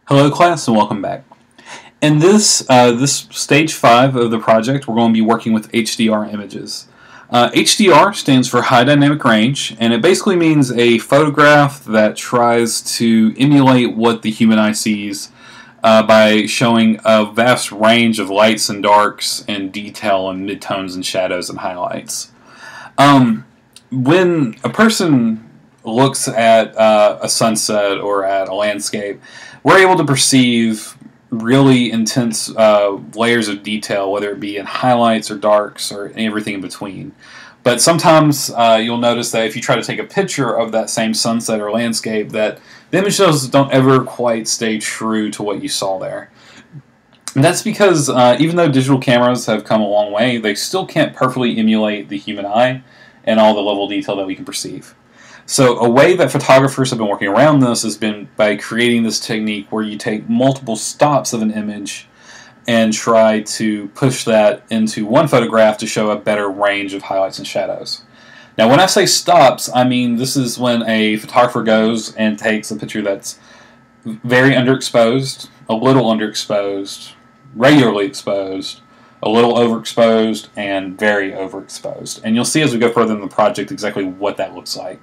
Hello class and welcome back. In this stage 5 of the project, we're going to be working with HDR images. HDR stands for High Dynamic Range, and it basically means a photograph that tries to emulate what the human eye sees by showing a vast range of lights and darks and detail and midtones and shadows and highlights. When a person looks at a sunset or at a landscape, we're able to perceive really intense layers of detail, whether it be in highlights or darks or everything in between. But sometimes you'll notice that if you try to take a picture of that same sunset or landscape, that the images don't ever quite stay true to what you saw there. And that's because even though digital cameras have come a long way, they still can't perfectly emulate the human eye and all the level of detail that we can perceive. So a way that photographers have been working around this has been by creating this technique where you take multiple stops of an image and try to push that into one photograph to show a better range of highlights and shadows. Now when I say stops, I mean this is when a photographer goes and takes a picture that's very underexposed, a little underexposed, regularly exposed, a little overexposed, and very overexposed. And you'll see as we go further in the project exactly what that looks like.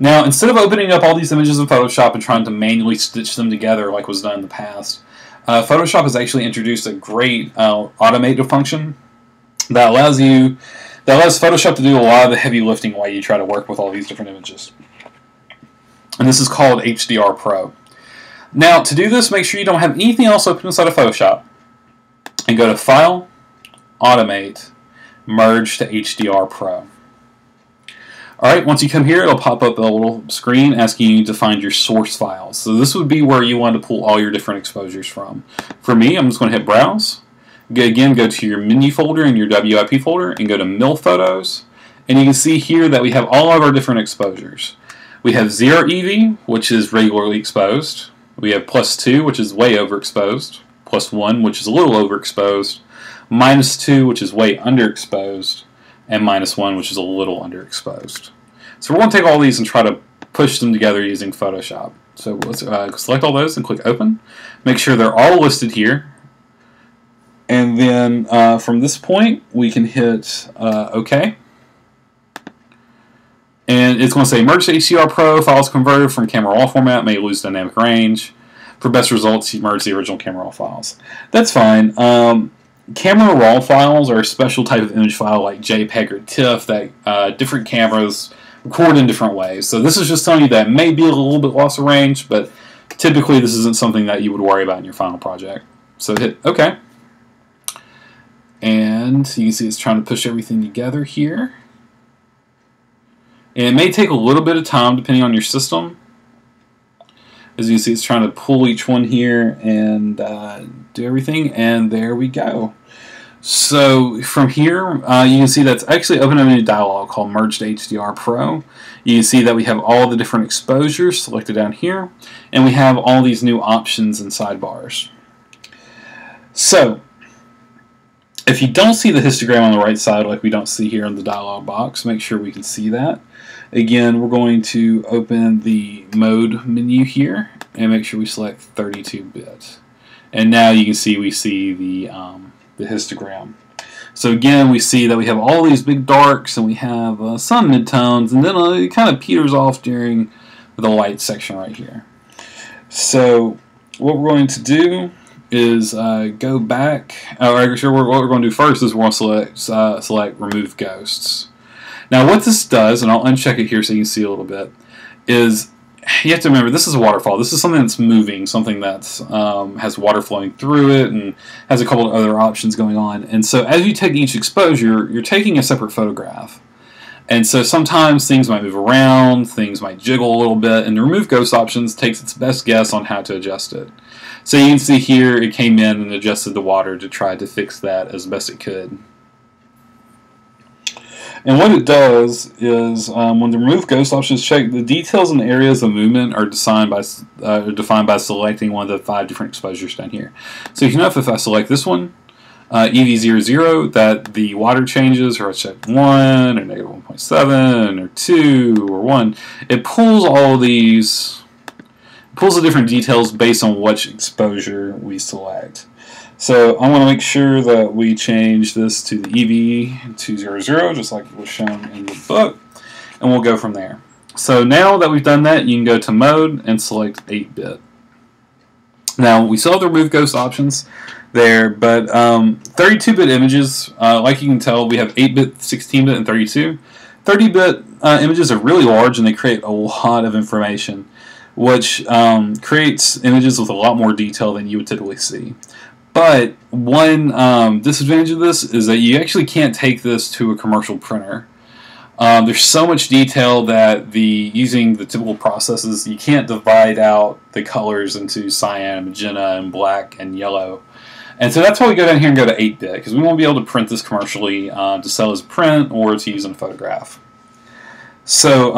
Now, instead of opening up all these images in Photoshop and trying to manually stitch them together like was done in the past, Photoshop has actually introduced a great automated function that allows Photoshop to do a lot of the heavy lifting while you try to work with all these different images. And this is called HDR Pro. Now, to do this, make sure you don't have anything else open inside of Photoshop, and go to File, Automate, Merge to HDR Pro. Alright, once you come here, it'll pop up a little screen asking you to find your source files. So this would be where you want to pull all your different exposures from. For me, I'm just going to hit Browse. Again, go to your Menu folder in your WIP folder and go to Mill Photos. And you can see here that we have all of our different exposures. We have 0 EV, which is regularly exposed. We have +2, which is way overexposed. +1, which is a little overexposed. -2, which is way underexposed. And -1, which is a little underexposed. So we're going to take all these and try to push them together using Photoshop. So let's select all those and click Open. Make sure they're all listed here. And then from this point, we can hit OK. And it's going to say Merge to HDR Pro, files converted from camera raw format may lose dynamic range. For best results, you merge the original camera raw files. That's fine. Camera raw files are a special type of image file like JPEG or TIFF that different cameras record in different ways. So this is just telling you that it may be a little bit loss of range, but typically this isn't something that you would worry about in your final project. So hit OK. And you can see it's trying to push everything together here. And it may take a little bit of time depending on your system. As you can see, it's trying to pull each one here and do everything, and there we go. So from here, you can see that's actually opening a new dialog called Merge to HDR Pro. You can see that we have all the different exposures selected down here, and we have all these new options and sidebars. So if you don't see the histogram on the right side like we don't see here in the dialog box, make sure we can see that. Again, we're going to open the mode menu here and make sure we select 32-bit. And now you can see we see the histogram. So again, we see that we have all these big darks and we have some midtones, and then it kind of peters off during the light section right here. So what we're going to do is go back. What we're going to do first is we're going to select Remove Ghosts. Now what this does, and I'll uncheck it here so you can see a little bit, is you have to remember this is a waterfall. This is something that's moving, something that has water flowing through it and has a couple of other options going on. And so as you take each exposure, you're taking a separate photograph. And so sometimes things might move around, things might jiggle a little bit, and the Remove Ghost options takes its best guess on how to adjust it. So you can see here it came in and adjusted the water to try to fix that as best it could. And what it does is, when the Remove Ghost option is checked, the details and areas of movement are defined by selecting one of the 5 different exposures down here. So you can notice if I select this one, EV00, that the water changes are at 1 or -1.7 or 2 or 1. It pulls all these pulls the different details based on which exposure we select. So I want to make sure that we change this to the EV200, just like it was shown in the book, and we'll go from there. So now that we've done that, you can go to mode and select 8-bit. Now, we still have the remove ghost options there, but 32-bit images, like you can tell, we have 8-bit, 16-bit, and 32. 30-bit images are really large, and they create a lot of information, which creates images with a lot more detail than you would typically see. But one disadvantage of this is that you actually can't take this to a commercial printer. There's so much detail that using the typical processes, you can't divide out the colors into cyan, magenta, and black, and yellow. And so that's why we go down here and go to 8-bit, because we won't be able to print this commercially to sell as a print or to use in a photograph. So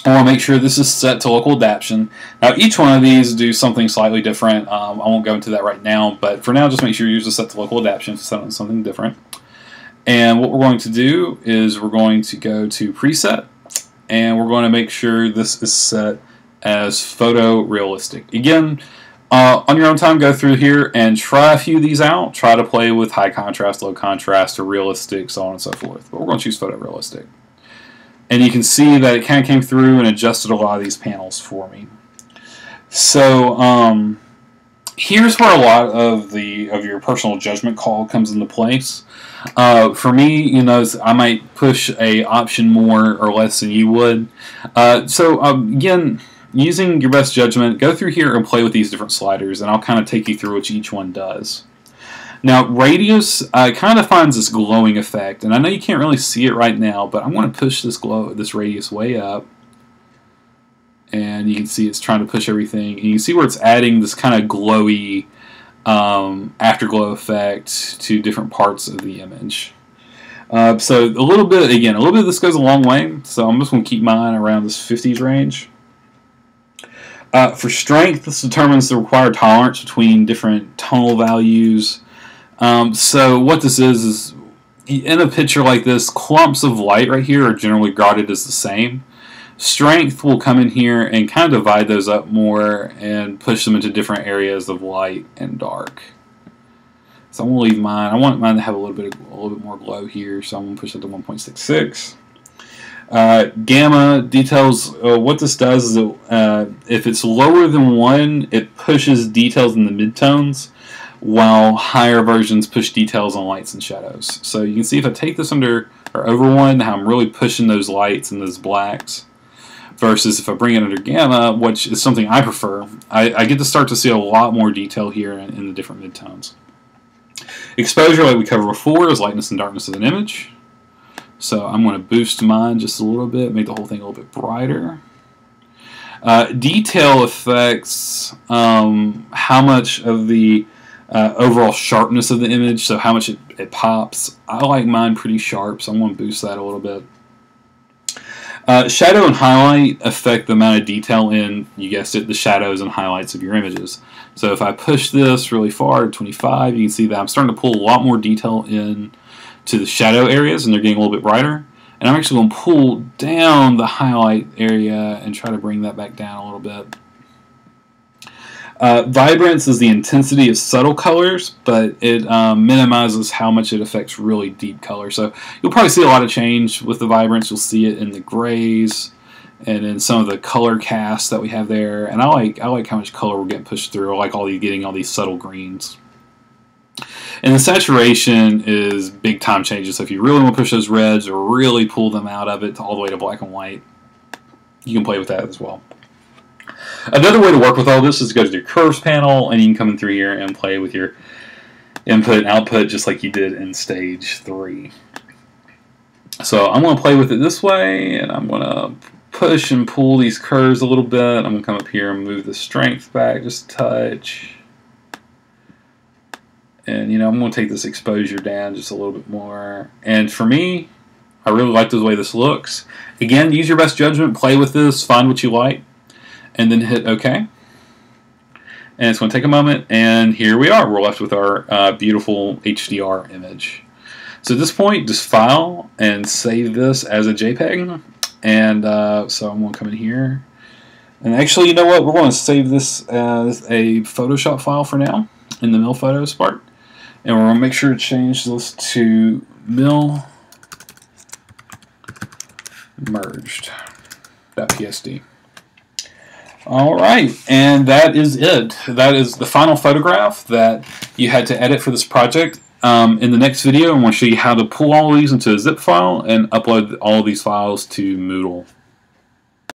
I want to make sure this is set to local adaptation. Now each one of these do something slightly different. I won't go into that right now, but for now just make sure yours is set to local adaptation to set on something different. And what we're going to do is we're going to go to preset, and we're going to make sure this is set as photorealistic. Again, on your own time, go through here and try a few of these out. Try to play with high contrast, low contrast, or realistic, so on and so forth. But we're going to choose photorealistic. And you can see that it kind of came through and adjusted a lot of these panels for me. So here's where a lot of your personal judgment call comes into place. For me, you know, I might push a option more or less than you would. Again, using your best judgment, go through here and play with these different sliders, and I'll kind of take you through what each one does. Now, radius kind of finds this glowing effect, and I know you can't really see it right now, but I'm going to push this radius way up. And you can see it's trying to push everything. And you can see where it's adding this kind of glowy afterglow effect to different parts of the image. So a little bit of this goes a long way. So I'm just going to keep mine around this 50s range. For strength, this determines the required tolerance between different tonal values. So what this is in a picture like this, clumps of light right here are generally graded as the same. Strength will come in here and kind of divide those up more and push them into different areas of light and dark. So I'm going to leave mine. I want mine to have a little bit more glow here, so I'm going to push it to 1.66. Gamma details. What this does is if it's lower than 1, it pushes details in the midtones, while higher versions push details on lights and shadows. So you can see if I take this under or over 1, how I'm really pushing those lights and those blacks. Versus if I bring it under gamma, which is something I prefer, I get to start to see a lot more detail here in the different midtones. Exposure, like we covered before, is lightness and darkness of an image. So I'm going to boost mine just a little bit, make the whole thing a little bit brighter. Detail affects how much of the overall sharpness of the image, so how much it pops. I like mine pretty sharp, so I'm going to boost that a little bit. Shadow and highlight affect the amount of detail in, you guessed it, the shadows and highlights of your images. So if I push this really far to 25, you can see that I'm starting to pull a lot more detail in to the shadow areas, and they're getting a little bit brighter. And I'm actually going to pull down the highlight area and try to bring that back down a little bit. Vibrance is the intensity of subtle colors, but it minimizes how much it affects really deep color. So you'll probably see a lot of change with the vibrance. You'll see it in the grays and in some of the color casts that we have there. And I like how much color we're getting pushed through. I like getting all these subtle greens. And the saturation is big time changes. So if you really want to push those reds or really pull them out of it all the way to black and white, you can play with that as well. Another way to work with all this is to go to your curves panel, and you can come in through here and play with your input and output just like you did in stage 3. So I'm going to play with it this way, and I'm going to push and pull these curves a little bit. I'm going to come up here and move the strength back just a touch. And, you know, I'm going to take this exposure down just a little bit more. And for me, I really like the way this looks. Again, use your best judgment, play with this, find what you like, and then hit OK. And it's going to take a moment, and here we are. We're left with our beautiful HDR image. So at this point, just file and save this as a JPEG. And so I'm going to come in here, And actually, you know what? We're going to save this as a Photoshop file for now in the Mill Photos part. And we're going to make sure to change this to Mill merged.psd. Alright, and that is it. That is the final photograph that you had to edit for this project. In the next video, I'm going to show you how to pull all of these into a zip file and upload all of these files to Moodle.